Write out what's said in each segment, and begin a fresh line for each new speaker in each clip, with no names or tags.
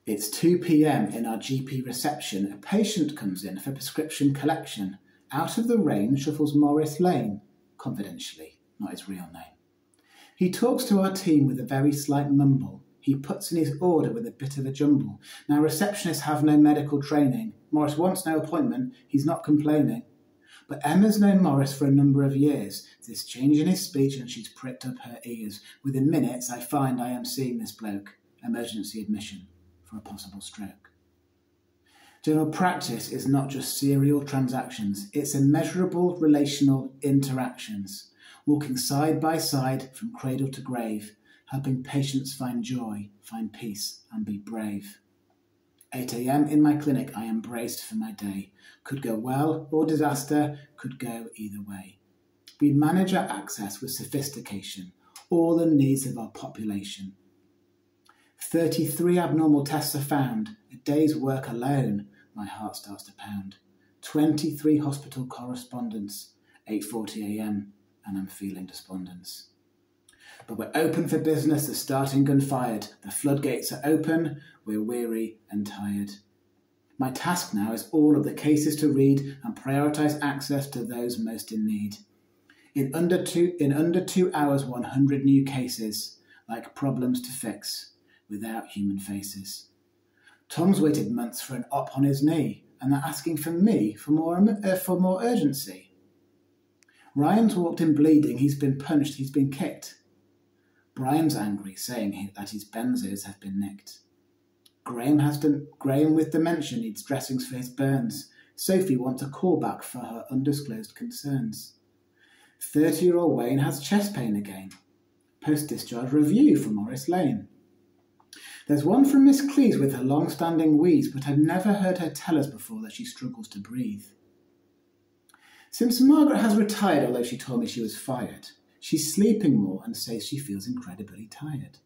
It's 2 p.m. in our GP reception. A patient comes in for prescription collection. Out of the rain shuffles Morris Lane, confidentially, not his real name. He talks to our team with a very slight mumble. He puts in his order with a bit of a jumble. Now receptionists have no medical training. Morris wants no appointment. He's not complaining. But Emma's known Morris for a number of years. There's change in his speech and she's pricked up her ears. Within minutes I find I am seeing this bloke. Emergency admission for a possible stroke. General practice is not just serial transactions. It's immeasurable relational interactions. Walking side by side from cradle to grave. Helping patients find joy, find peace and be brave. 8 a.m. in my clinic, I am braced for my day. Could go well or disaster, could go either way. We manage our access with sophistication, all the needs of our population. 33 abnormal tests are found. A day's work alone, my heart starts to pound. 23 hospital correspondence, 8:40 a.m. and I'm feeling despondence. But we're open for business, the starting gun fired. The floodgates are open, we're weary and tired. My task now is all of the cases to read and prioritise access to those most in need. In under 2 hours, 100 new cases, like problems to fix, without human faces. Tom's waited months for an op on his knee, and they're asking for me for more urgency. Ryan's walked in bleeding, he's been punched, he's been kicked. Brian's angry, saying that his benzos have been nicked. Graham with dementia needs dressings for his burns. Sophie wants a callback for her undisclosed concerns. 30-year-old Wayne has chest pain again. Post-discharge review for Morris Lane. There's one from Miss Cleese with her long-standing wheeze, but I've never heard her tell us before that she struggles to breathe. Since Margaret has retired, although she told me she was fired, she's sleeping more and says she feels incredibly tired.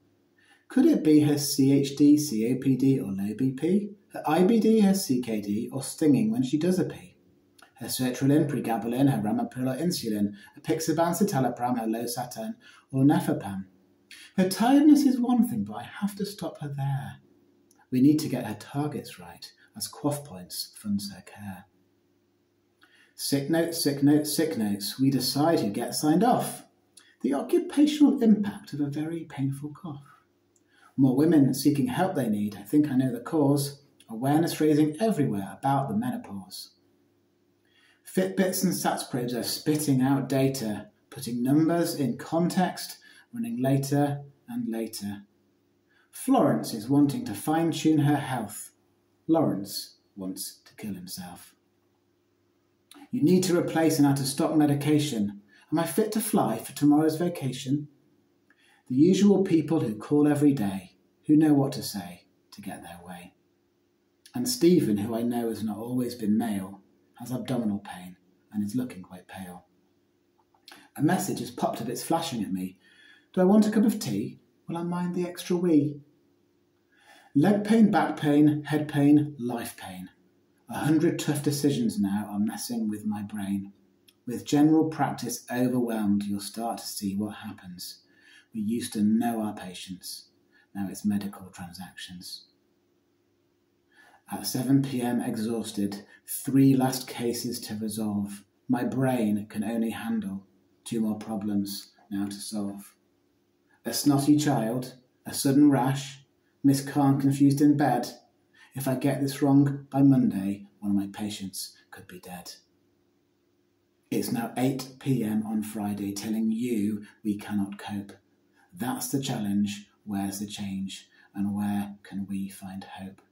Could it be her CHD, COPD or low BP? Her IBD, her CKD or stinging when she does a pee? Her sertraline, pregabalin, her ramipril or insulin, her pixaban, citalopram, her losartan or nefapam? Her tiredness is one thing, but I have to stop her there. We need to get her targets right, as Quaff Points funds her care. Sick notes, sick notes, sick notes. We decide who gets signed off. The occupational impact of a very painful cough. More women seeking help they need. I think I know the cause. Awareness raising everywhere about the menopause. Fitbits and Sats probes are spitting out data, putting numbers in context, running later and later. Florence is wanting to fine-tune her health. Lawrence wants to kill himself. You need to replace an out-of-stock medication. Am I fit to fly for tomorrow's vacation? The usual people who call every day, who know what to say to get their way. And Stephen, who I know has not always been male, has abdominal pain and is looking quite pale. A message has popped up, it's flashing at me. Do I want a cup of tea? Will I mind the extra wee? Leg pain, back pain, head pain, life pain. 100 tough decisions now are messing with my brain. With general practice overwhelmed, you'll start to see what happens. We used to know our patients. Now it's medical transactions. At 7 p.m. exhausted, 3 last cases to resolve. My brain can only handle 2 more problems now to solve. A snotty child, a sudden rash, Miss Khan confused in bed. If I get this wrong by Monday, one of my patients could be dead. It's now 8 p.m. on Friday, telling you we cannot cope. That's the challenge. Where's the change? And where can we find hope?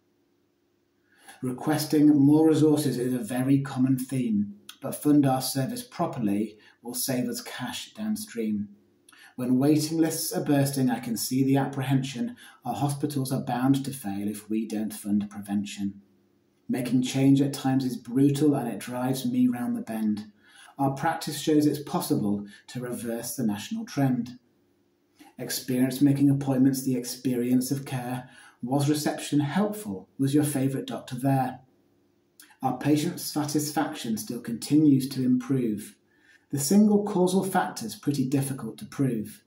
Requesting more resources is a very common theme, but fund our service properly will save us cash downstream. When waiting lists are bursting, I can see the apprehension. Our hospitals are bound to fail if we don't fund prevention. Making change at times is brutal and it drives me round the bend. Our practice shows it's possible to reverse the national trend. Experience making appointments, the experience of care. Was reception helpful? Was your favourite doctor there? Our patient satisfaction still continues to improve. The single causal factor is pretty difficult to prove.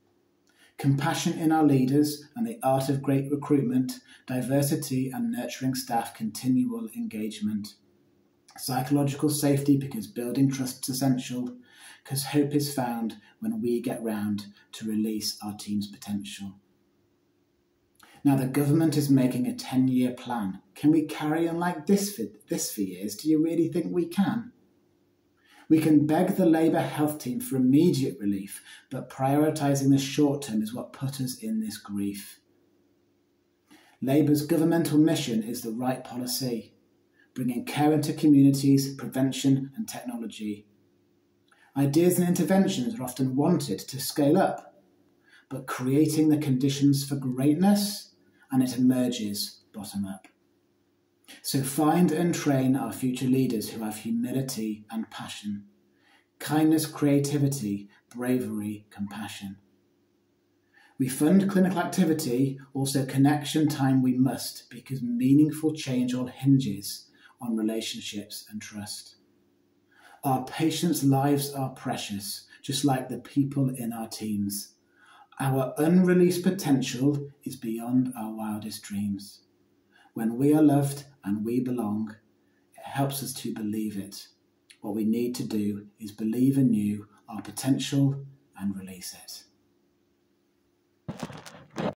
Compassion in our leaders and the art of great recruitment, diversity and nurturing staff continual engagement. Psychological safety because building trust is essential, because hope is found when we get round to release our team's potential. Now the government is making a 10-year plan. Can we carry on like this for years? Do you really think we can? We can beg the Labour health team for immediate relief, but prioritising the short term is what put us in this grief. Labour's governmental mission is the right policy, bringing care into communities, prevention and technology. Ideas and interventions are often wanted to scale up, but creating the conditions for greatness, and it emerges bottom up. So find and train our future leaders who have humility and passion, kindness, creativity, bravery, compassion. We fund clinical activity, also connection time we must, because meaningful change all hinges on relationships and trust. Our patients' lives are precious, just like the people in our teams. Our unreleased potential is beyond our wildest dreams. When we are loved and we belong, it helps us to believe it. What we need to do is believe anew our potential and release it.